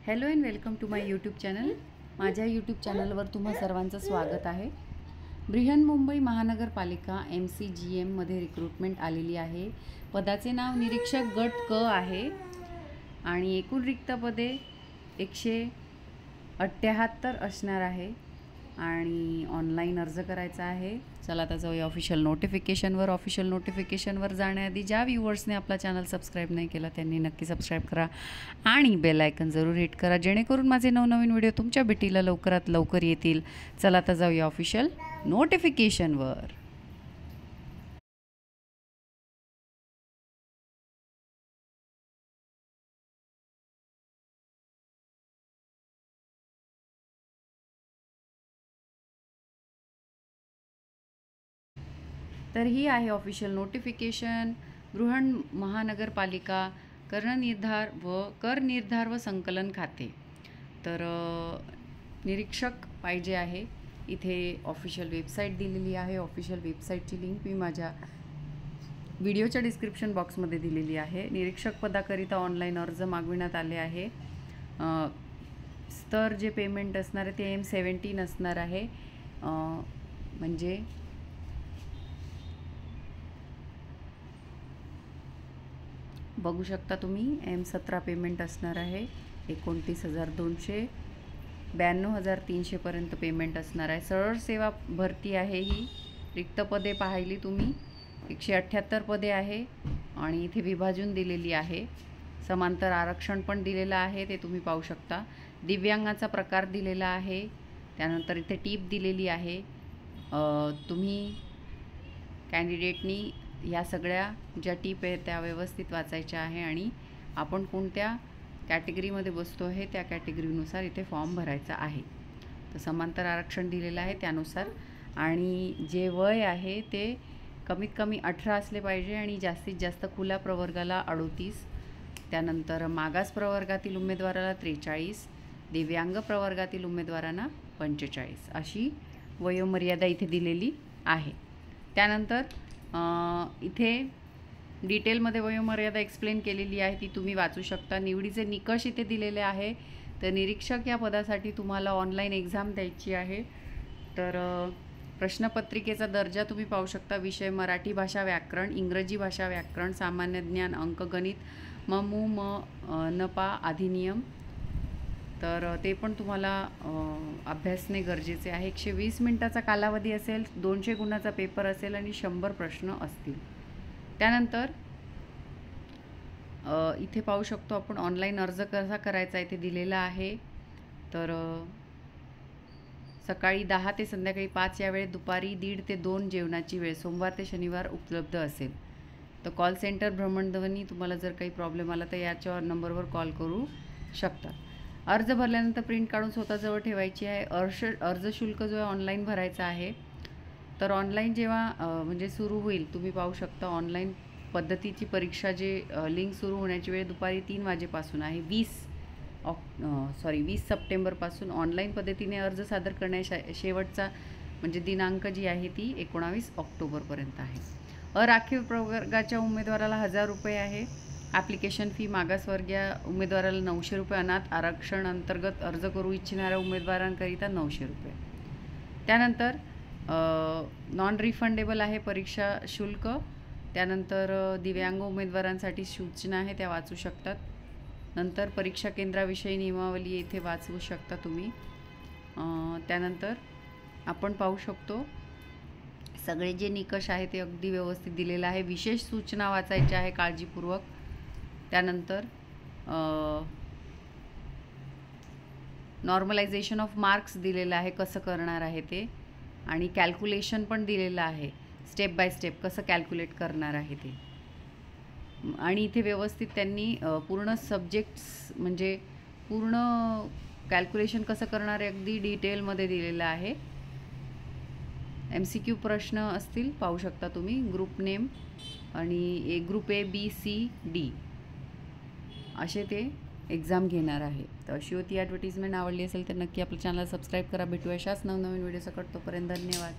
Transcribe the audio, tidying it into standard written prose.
Hello and welcome to my YouTube channel. माझ्या YouTube चॅनलवर तुम्हा सर्वांचं स्वागत आहे। बृहन्मुंबई महानगरपालिका MCGMमध्ये रिक्रुटमेंट आलेली आहे। पदाचे नाव निरीक्षक गट क आहे आणि एकूण रिक्त पदे 178 असणार आहे आणि ऑनलाईन अर्ज करायचा आहे। चला आता जाऊया ऑफिशियल नोटिफिकेशनवर। ऑफिशियल नोटिफिकेशनवर जाण्याआधी ज्या व्ह्यूअर्सने आपला चॅनल सबस्क्राईब नाही केला त्यांनी नक्की सबस्क्राईब करा आणि बेल आयकन जरूर हिट करा, जेणेकरून माझे नवनवीन व्हिडिओ तुमच्या भेटीला लवकरात लवकर येतील। चला आता जाऊया ऑफिशियल नोटिफिकेशनवर। तर ही आहे ऑफिशियल नोटिफिकेशन। बृहन महानगरपालिका कर निर्धार व संकलन खाते। तर निरीक्षक पाहिजे आहे। इथे ऑफिशियल वेबसाईट दिलेली आहे। ऑफिशियल वेबसाईटची लिंक मी माझ्या व्हिडिओच्या डिस्क्रिप्शन बॉक्समध्ये दिलेली आहे। निरीक्षक पदाकरिता ऑनलाईन अर्ज मागविण्यात आले आहे। स्तर जे पेमेंट असणार आहे ते M17 असणार आहे। म्हणजे बघू शकता तुम्ही M17 पेमेंट असणार आहे। 29,200 92,300 पर्यंत पेमेंट असणार आहे। सरळ सेवा भरती आहे ही। रिक्त पदे पाहिली तुम्ही 178 पदे आहे आणि इथे विभाजन दिलेली आहे। समांतर आरक्षण पण दिलेलं आहे, ते तुम्ही पाहू शकता। दिव्यांगाचा प्रकार दिलेला आहे। त्यानंतर इथे टीप दिलेली आहे। तुम्ही कॅन्डिडेटनी या सगळ्या ज्या टीप आहेत त्या व्यवस्थित वाचायच्या आहे आणि आपण कोणत्या कॅटेगरीमध्ये बसतो आहे त्या कॅटेगरीनुसार इथे फॉर्म भरायचा आहे। तर समांतर आरक्षण दिलेलं आहे त्यानुसार, आणि जे वय आहे ते कमीत कमी 18 असले पाहिजे आणि जास्तीत जास्त खुल्या प्रवर्गाला 38, त्यानंतर मागास प्रवर्गातील उमेदवाराला 43, दिव्यांग प्रवर्गातील उमेदवारांना 45 अशी वयोमर्यादा इथे दिलेली आहे। त्यानंतर इथे डिटेलमध्ये वयोमर्यादा एक्सप्लेन केलेली आहे, ती तुम्ही वाचू शकता। निवडीचे निकष इथे दिलेले आहे। तर निरीक्षक या पदासाठी तुम्हाला ऑनलाईन एक्झाम द्यायची आहे। तर प्रश्नपत्रिकेचा दर्जा तुम्ही पाहू शकता। विषय मराठी भाषा व्याकरण, इंग्रजी भाषा व्याकरण, सामान्य ज्ञान, अंकगणित, नपा अधिनियम, तर ते पण तुम्हाला अभ्यासणे गरजेचे आहे। 120 मिनिटाचा कालावधी असेल, 200 गुणाचा पेपर असेल आणि 100 प्रश्न असतील। त्यानंतर इथे पाहू शकतो आपण ऑनलाईन अर्ज कसा करायचा इथे दिलेला आहे। तर सकाळी 10 ते संध्याकाळी 5 या वेळेत दुपारी 1:30 ते 2 जेवणाची वेळ सोमवार ते शनिवार उपलब्ध असेल। तर कॉल सेंटर भ्रमणध्वनी, तुम्हाला जर काही प्रॉब्लेम आला तर याच्या नंबरवर कॉल करू शकता। अर्ज भरल्यानंतर प्रिंट काढून स्वतःजवळ ठेवायची आहे। अर्ज शुल्क जो आहे ऑनलाईन भरायचा आहे। तर ऑनलाईन जेव्हा म्हणजे सुरू होईल, तुम्ही पाहू शकता ऑनलाईन पद्धतीची परीक्षा जे लिंक सुरू होण्याची वेळ दुपारी 3 वाजेपासून आहे। 20 सप्टेंबरपासून ऑनलाईन पद्धतीने अर्ज सादर करण्याचा शेवटचा म्हणजे दिनांक जी आहे ती 19 ऑक्टोबरपर्यंत आहे। अराखीव प्रवर्गाच्या उमेदवाराला 1000 रुपये आहे। ॲप्लिकेशन फी मागासवर्गीय उमेदवाराला 900 रुपये, अनाथ आरक्षण अंतर्गत अर्ज करू इच्छिणाऱ्या उमेदवारांकरिता 900 रुपये। त्यानंतर नॉन रिफंडेबल आहे परीक्षा शुल्क। त्यानंतर दिव्यांग उमेदवारांसाठी सूचना आहे, त्या वाचू शकतात। नंतर परीक्षा केंद्राविषयी नियमावली इथे वाचू शकता तुम्ही। त्यानंतर आपण पाहू शकतो सगळे जे निकष आहे ते अगदी व्यवस्थित दिलेलं आहे। विशेष सूचना वाचायच्या आहे काळजीपूर्वक। त्यानंतर नॉर्मलायझेशन ऑफ मार्क्स दिलेलं आहे, कसं करणार आहे ते, आणि कॅल्क्युलेशन पण दिलेलं आहे, स्टेप बाय स्टेप कसं कॅल्क्युलेट करणार आहे ते। आणि इथे व्यवस्थित त्यांनी पूर्ण सब्जेक्ट्स म्हणजे पूर्ण कॅल्क्युलेशन कसं करणार आहे अगदी डिटेलमध्ये दिलेलं आहे। MCQ प्रश्न असतील, पाहू शकता तुम्ही। ग्रुप नेम आणि group A B C D असे ते एक्झाम घेणार आहे। तर अशी होती ॲडव्हर्टिजमेंट। आवडली असेल तर नक्की आपल्या चॅनल सबस्क्राईब करा। भेटू अशाच नवनवीन व्हिडिओ सकट। तोपर्यंत धन्यवाद।